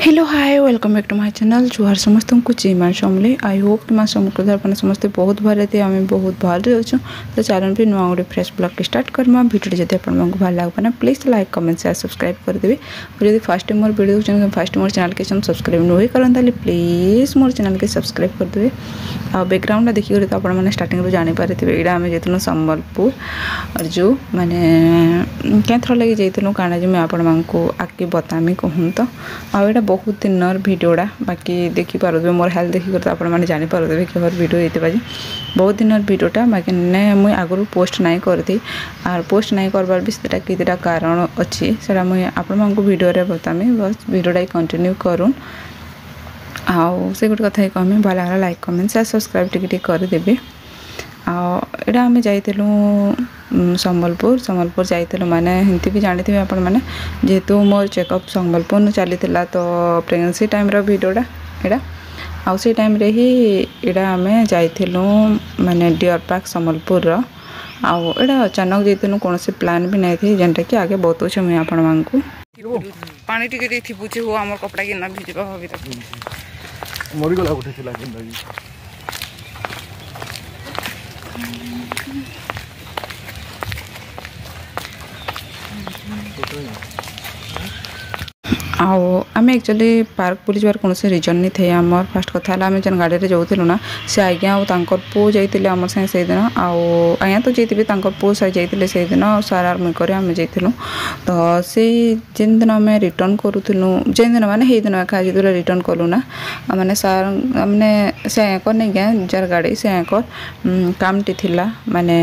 Hello hi welcome back to my channel जुहार समस्त को चीमा समले आई होप कि माँ समृद्ध अपने समस्ते बहुत भले थे आम बहुत भले अच्छे तो चैनल भी नुआ गोटे फ्रेश ब्लॉग स्टार्ट करमा वीडियो जब आपको भल लगे please like comment share subscribe करदेवे और जब फास्ट टाइम मोर वीडियो फास्ट मोर चैनल के सब्सक्राइब नहीं करें प्लीज मोर चैनल के सब्सक्राइब करदेवे आ बैकग्राउंड देखिए तो आपने स्टार्टिंग जानीपारे यहाँ आम जाइलु संबलपुर और जो मैंने क्या थर लगे जाइलु काना जो मुझे आपको आगे बतामी कहूँ तो आईटा बहुत दिन भिडटा बाकी देखिपे मोर हेल्थ देखिक तो आपने जानीपारे कि भिड होता बहुत दिन भिडटा बाकी मुझे आगु पोस्ट नाई करती आर पोस्ट नाई करवार भी से कितना कारण अच्छी से मुझे आपको भिडियो बतामी बस भिडटा कंटिन्यू करूँ आउ से गोटे कथा कहमी भल लगा लाइक कमेंट शेयर सब्सक्राइब टी करदेवी आटा आम जाइलु संबलपुर जाइलु माने हिंदी भी जानी थे आपण मैंने जेहेतु मोर चेकअप संबलपुर चली तो प्रेगनेंसी टाइम भिडियोटा यहाँ आउ से टाइम रे ही यहाँ आम जाइलु माने डियर पार्क संबलपुर आउ यहाँ अचानक जाइलु कौन से प्लान भी नहीं थी जेनटा कि आगे बताऊँ मुझे आपण को पानी टिके थिपुचे हो आम कपड़ा कि भिजवा भाभी मरीगला गोटे थिला जिंदगी आम एक्चुअली पार्क बुलवार कौन से रिजन नहीं थे आम फास्ट कथा आम जेन गाड़ी में जाऊँ ना से आज्ञा और पु जाते आम सागे से दिन आज्ञा तो जाइए पु जाते से दिन सार आर मुकर आम जाइलु तो से जेन दिन आम रिटर्न करूँ जेन दिन माने दिन एका जो रिटर्न कलु ना माने सार मैंने से आकर नहीं क्या जार गाड़ी से आकर कामटी थिला माने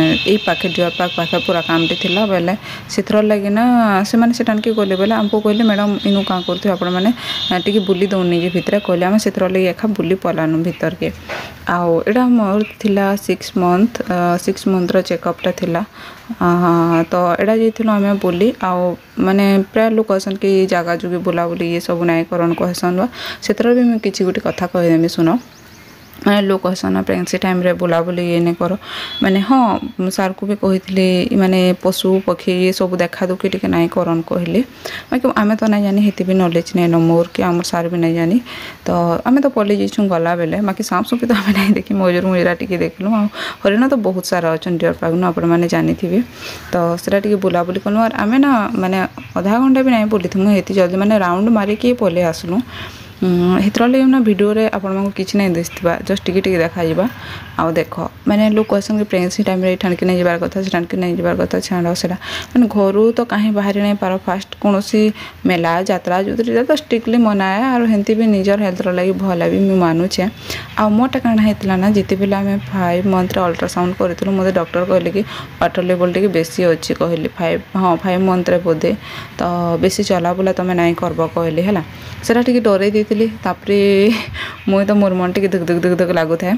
यही पाखे डियर पार्क पाखे पूरा कामटी थिला बेले से लगे ना से माने से टाणिक गले बेले आमको कहले मैडम इनु क्या करते आपण मैंने बुली दौनी कि भितर कहले आम से लगे एका बुली पलानु भीतर के आउ एटा मोर थिला 6 मंथ चेकअपटा थिला तो एटा जाइलु आम बुली आउ माने प्राय लोग कहसन कि जगह जुगी बुला बुली ये सब नाई करन कहसन से भी मुझे किसी गोटे कथा कहीदेमी शुण मैंने लोग कहसन प्रेगनेंसी टाइम रे बुला बुली ये नहीं कर मैंने हाँ सार को भी कही माने पशु पक्षी ये सब देखा दुखी टे नाई करन कहले बाकी आम तो नहीं जानी हेती भी नॉलेज नहीं न मोर कि आम सार भी नहीं जानी तो आम तो पलि जाइछुं गला बेले बाकी सांप सुपी तो आम नहीं देखी मयूर मुजरा टी देखलु आ हरिण तो बहुत सारा अच्छा डियर पार्क न आपण मैंने जानी थे तो से बुला बुली कलु और आम ना माने आधा घंटा भी नहीं बुली थी हेती जल्दी मैंने राउंड मारिकी पलि आसलु हेतर लगे ना भिडियो रे आपको किसी नहीं दिखा जस्ट टिके देखा आउ देख मैंने लोग कहसन कि प्रेगनेंसी टाइम रे ठाणिक नहीं जबार कथा ठाणिक नहीं जबार कथा छाड़ से मैंने घर तो कहीं बाहर नहीं पार फास्ट कौन मेला यात्रा जो तो स्ट्रिक्टली मनाए और हेंती भी निजर हेल्थ लगी भल भी मुझे मानुचे आ मोटा काण होता ना जिते बेले आम 5 मंथ अल्ट्रासाउंड करूँ मत डॉक्टर कहले कि वाटर लेवल टे बेसी अच्छी कहले 5 मंथ रे बोधे तो बेसी चला बुला तुम नाई करब कहले है सेटा टी डरे तापरे मुझे तो मोर मन टे धुक धुक लगुए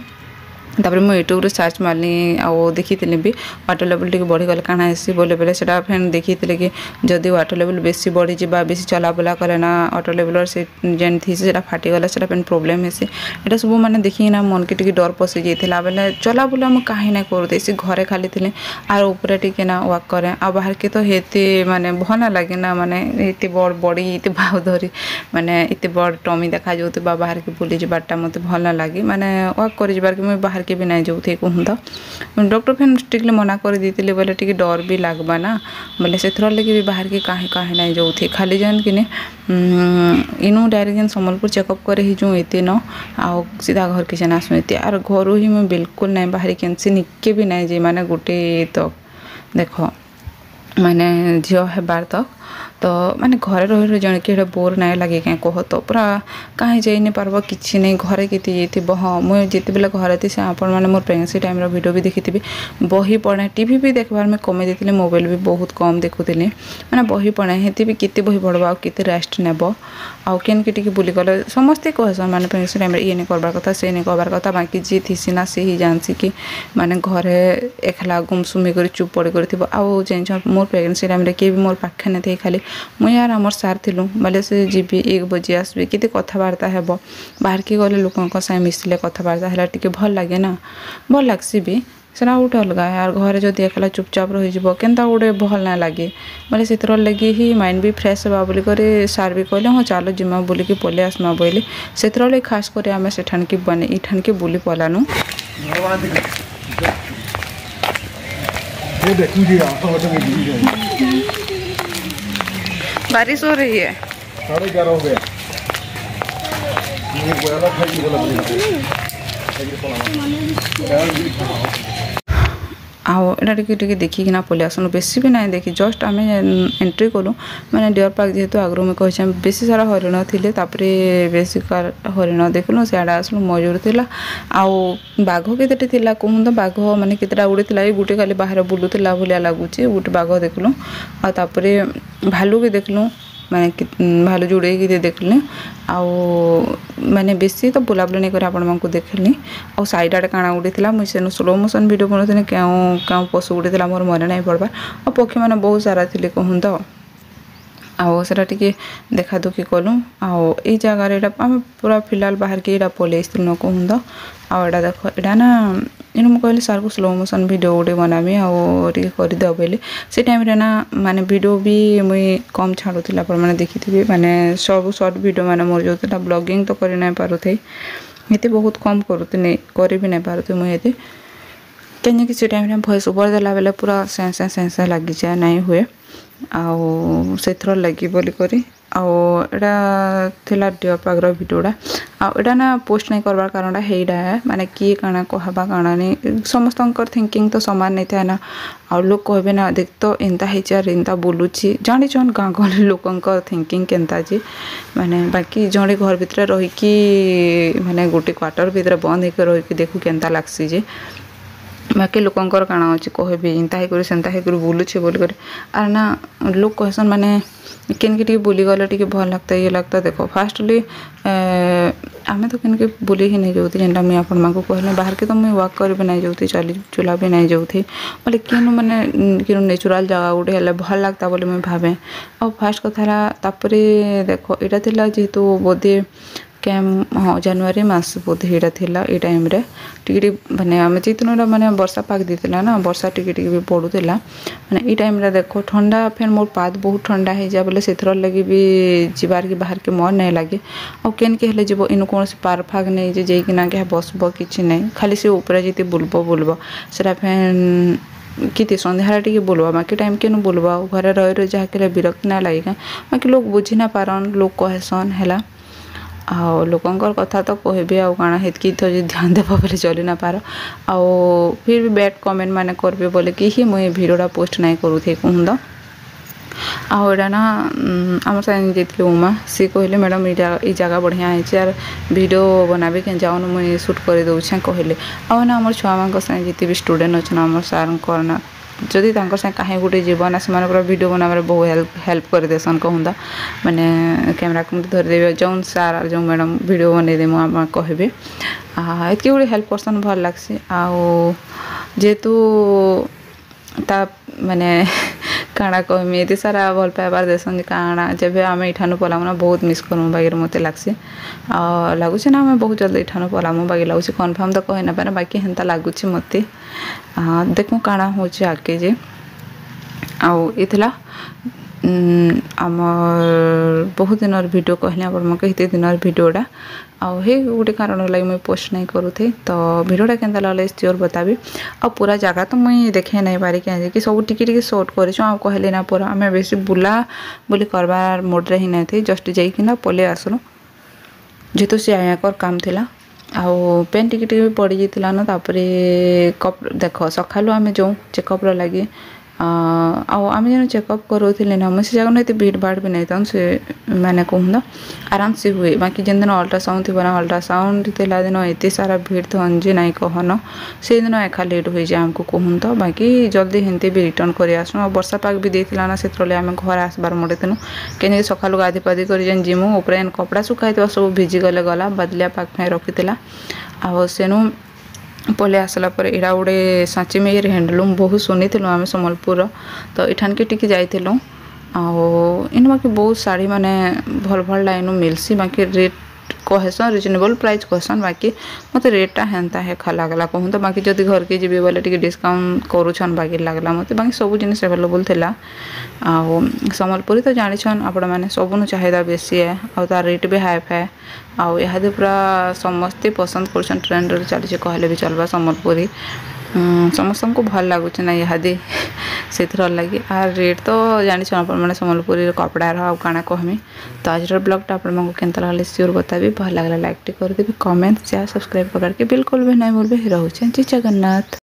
तापर मुझे यूट्यूब सर्च मारली आउ देखी भी वाटर लेवल टी बढ़ीगले काण आसी बोले बेले से फ्रेंड देखी कि जदि वाटर लेवल बेसी बढ़ी जा बेसी चलाबुला कले ना वाटर लेवल से जेन थी से फाटीगला से प्रोब्लेम हेसी यहाँ सब मैंने देखिना मन के डर पशि जाता बेले चलाबुला मुझे कहीं ना करूँ सी घरे खाली थी आर ऊपर टी ना वाक करें आ बाहर के तो हेते माने भल ना लगे ना माने इतने बड़ बड़ी इतने भाव धरी माने इतने बड़ टमी देखा जाऊे बाहर के बुली जाटा मत भल ना लगे माने वाक कर मुझे बाहर के भी नहीं जाऊे कहूँ तो डॉक्टर फिर स्ट्रिक्टली मना कर देते बोले टी डर भी लगवा ना बोले से लगे भी बाहर के कहीं कहीं नहीं जाऊे खाली जान कि इनू डायरेक्ट जेन संबलपुर चेकअप करे ही जो एते न आउ सीधा घर के जेन आसू एते आर घर ही मैं बिल्कुल नहीं बाहर कैंसी निके भी नहीं जे माने गोटे तक देख माने झील हेबार तक तो माने घरे रही जन कि बोर नहीं लगे क्या कह तो पूरा कहीं जाई नहीं पार्ब कि नहीं घरे किए हाँ मुझे जिते बेले घरे थी आपण मैंने मोर प्रेगनेंसी टाइम वीडियो भी देखी बही पढ़े टीवी भी देखबार में कमे देती मोबाइल भी बहुत कम देखुली मैंने बही पढ़े हेती भी केते बही पढ़वा आ केते रेस्ट नेब आउ केन के बुली गले समस्ते कहसन मैंने प्रेगनेंसी टाइम ये नहीं करबार कथा से नहीं कहबार कथा बाकी जी थी ना से ही जानसी कि माने घरे एकला गुमसुम कर चुप पड़ी कर आउ जान मोर प्रेगनेंसी टाइम किए भी मोर पाखे नहीं थे खाली मुझे यार आमर सार थिलु बोले से जीवी 1 बजे आसबे केते कथबार्ता हेब बाहर के गले लोक साथ मिसले कथबार्ता है टी भल लगे ना भल लगसी भी सेना गोटे अलग यार घरे जदि एकला चुपचाप रही केनता गोटे भल ना लगे बोले से लगे ही माइंड भी फ्रेश होगा बोली सार भी कहले हाँ चलो जिमा बुलिकी पलि आसमा बोली से लगे खास कर आम से ठानकी बने ईठानकी बुली पलानु बारिश हो रही है 11:30 हो गया आओ एटा टिके देखिकिना पलि आसनु बेसी भी ना देखी जस्ट आम एंट्री कलु मैंने डियर पार्क जेहेतु आगु मैं कही बेसी सारा हरिण थे बेसी हरिण देखलु सियाड़े आसलु मयूर थिला आउ बाघ केते थिला कहूँ तो बाघ माने केतेटा उड़ी थिला गुटे खाली बाहर बुलुला भलिया लगुच गोटे बाघ देखलु आ तापरे भालू भी देखलु माने भालू जोड़े देखली आउ माने बेसी तो बुलाबुली नहीं कर आपण मानकु देखली आउ साइड आड़े काଣା गुटे थिला मुई सेनु स्लो मोशन वीडियो बनौथि क्यों पशु गुटे थिला मोर मन नहीं पड़बार और पक्षी मैंने बहुत सारा थिले कहूँ तो आओ सेटा टिके देखा दुखी कलु आओ ई जगह रे आम पूरा फिलहाल बाहर के इटा पलि न कहूँ तो आओ एटा देख एटा ना इन मुझे कहली सार को स्लो मोशन वीडियो गोटे बनामी आउ टे करदे बोली से टाइम रे ना माने वीडियो भी मुई कम छाड़ूला आप मैंने देखी माने सब सर्ट वीडियो माने मोर जो ब्लॉगिंग तो कर नहीं पारुथे ये बहुत कम करूँ कर भी नहीं पारुथे मुझे कहीं से टाइम भॉइस ओवर देला बेले पूरा सेंसा लगी जाए नहीं हुए आउ से लगी बोली करी आउ एटा थिला डियर पार्क वीडियोटा आउटा ना पोस्ट नहीं करवार कारण हेटा है माने किए काना कहबा काना नहीं समस्त थिंकिंग तो सामान नहीं था ना आ लोग कहबे ना देख तो एंता हेचार एंता बोलुची जानी चन गाँ गहली लोकंकर थिंकिंग केनता जी माने बाकी जड़े घर भितर रहीकि माने गोटे क्वार्टर भितर बंद होकर रहीकि देखू केनता लागसी जे बाकी लोकंकर काଣା अच्छे कहबे इंता है सेंता है बुलूचे बोल कर आर ना लोग कहसन माने केनके बुली गले टे भल लगता ये लगता देखो फास्टली आम तो केनके बुली ही नहीं जाऊँ जेनटा मुझे आपण मानक कहले बाहर के तो मुझे वाक कर भी नहीं जाऊँ चली चुला भी नहीं जाऊँ बोले किनु माने किनु नेचुराल जगह गोटे हेल्ले भल लगता बोले मुझे भावे और फास्ट कथा तापरे देखो यहाँ थिला जेहेतु बोधे कैम हाँ जनवरी मास बोधे यहाँ थिला ये टाइम रे टिके माने आम जितने माने वर्षा पाक देला ना वर्षा टिके भी पड़ूला माने ये टाइम रे देखो ठंडा फिर मोर पाद बहुत ठंडा हो जाए बोले से लगे भी जीवार के बाहर के मन नहीं लगे और केन के हेले जीव इन कौन पार्क फाग नहीं जे जाइकिना क्या बसब कि नहीं खाली से ऊपर जी बुलब से फैन किती सन्ध्या टे बोलवा बाकी टाइम के बोलवा घरे रही जहाँ के विरक्त ना लगे बाकी लोग बुझी ना पारन लोग कहसन है आओ लोकंकर कथा तो कहबे आउ काना हेतकी तो ध्यान देबा बोले चली ना पार आओ फिर भी बैड कमेंट माने करबे बोले कि ही मुई वीडियोटा पोस्ट नहीं करूथे कहूँ तो आओ एटा ना आम साथ जीतली उमा सी कहले मैडम ये जगह बढ़िया है यार वीडियो बनाबे के जाऊन मुई शूट कर दूछे कहले आउ ना आम छुआ मान साथ जिते भी स्टूडेंट अच्छे आम सार करना जदि कहीं गोटे जीवन से वीडियो बनावे बहुत हेल्प कर देसन कहूँ मैंने कैमरा को धरदे जो सार जो मैडम वीडियो बनईदे मुझे कहबे एतकी गोटे हेल्प करसन भल लगसी आउ जेहेतु ता माने काଣା कहमी ये सारा भल पाइबार देसन काଣା जब आम इठानु पलामु बहुत मिस करूँ बाकी मत लगसी लगुच ना आम बहुत जल्दी इठानु पलामु बाकी लगुच कन्फर्म तो कही ना पारे बाकी हेन्ता लगुच मत देखूँ काଣା हो आगे जे आउ इला आमर बहुत दिन वीडियो कहले आप दिन वीडियोटा आउ हे गोटे कारण लगे मुझे पोस्ट नहीं करूथे तो वीडियोटा केनता लगले श्योर बताबी आ पूरा जगह तो मुझे देखे नहीं पारी कि सब टिके शॉर्ट कर कहले ना पूरा आम बेसी बुला बुली करबार मोड्रे ही नहीं थे जस्ट जाइकिना पलि आसलु जेहेतु सी आयाकर काम थिला आउ पेन टिके भी पड़ जाता ना तापरे कप देख सकालू आम जो चेकअप लगे आम जो चेकअप करोले ना मुझे जगह नहीं भीड़ भाड़ भी नहीं था से मैंने कहूँ आराम से हुए बाकी जिन दिन अल्ट्रासाउंड थी ना अल्ट्रासाउंड थिला दिन एत सारा भीड़ थन जे नहीं कहन से दिन एका लेट हो जाए आमको कहूँ तो बाकी जल्दी हेंते भी रिटर्न कर आसू और वर्षा पाक भी देता ना से आम घर आसबार मुड़े तेनु कहीं सका गाधी पाधी कर जिमु ऊपर कपड़ा सुखाई सब भिजी गले गला बदलिया पाक रखी आ सेनु पलि आसला पर इड़ा गोटे सांची मेयर हैंडलूम बहुत सुनी आम सम्बलपुर तो इठान के टिके जाइलु इन बाकी बहुत शाढ़ी माने भल भल लाइन मिलसी बाकी रेट कहसन रिजनेबल प्राइस कहसन बाकी मत रेटा हेन्ता है खा लगला कहूँ तो बाकी जदि घर के जी बोले टी डिस्काउंट करुछन बाकी लगला मत बाकी सब जिन अवेलेबल थिला आउ सम्बलपुरी तो जानिछन आपण मैंने सबुन चाहिदा बेसी है और तार रेट भी हाई फाए आउ इहादे पूरा समस्ते पसंद कर ट्रेंड चली कहले भी चलवा सम्बलपुरी समस्त को भल लगुच ना इहादे से लगे आर रेट तो जानी मैंने सम्बलपुरी कपड़ार आउ काଣା कहमी तो आज ब्लॉगटा आपको केनता लगले श्योर बताबी भल लगला लाइक टी कर देबी कमेंट शेयर सब्सक्राइब करके बिल्कुल भी नहीं भूलबे। रोचे जय जगन्नाथ।